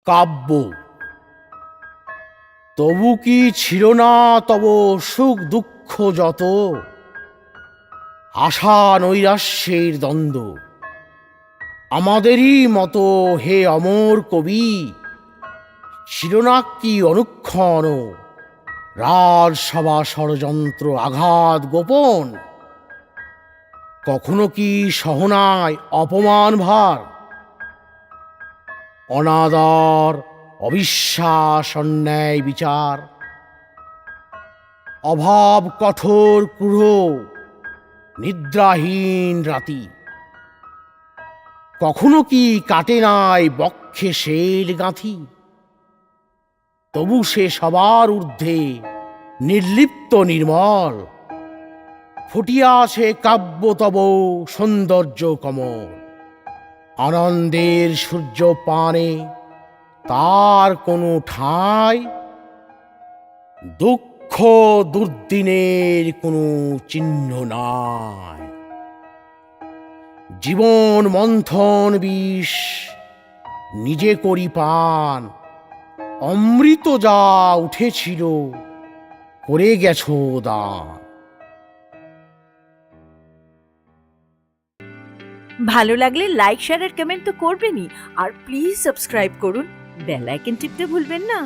কাব্য। তবু কি ছিল না তব সুখ দুঃখ যত, আশা নৈরাশ্যের দ্বন্দ্ব। আমাদেরই মতো হে অমর কবি, ছিল না কি অনুক্ষণ রাজসভা ষড়যন্ত্র আঘাত গোপন? কখনো কি সহনায় অপমান ভার, অনাদর অবিশ্বাস অন্যায় বিচার, অভাব কঠোর ক্রূর নিদ্রাহীন রাতি? কখনো কি কাটে নাই বক্ষে শেল গাঁথি? তবু সে সবার ঊর্ধ্বে নির্লিপ্ত নির্মল, ফুটিয়া আছে কাব্য তব সৌন্দর্য কমল। আনন্দের সূর্য পানে তার কোনো ঠাঁই, দুঃখ দুর্দিনের কোনো চিহ্ন নাই। জীবন মন্থন বিষ নিজে করি পান, অমৃত যা উঠেছিল করে গেছো দান। ভালো লাগলে লাইক শেয়ার আর কমেন্ট তো করবেনই, আর প্লিজ সাবস্ক্রাইব করুন, বেল আইকন টিপতে ভুলবেন না।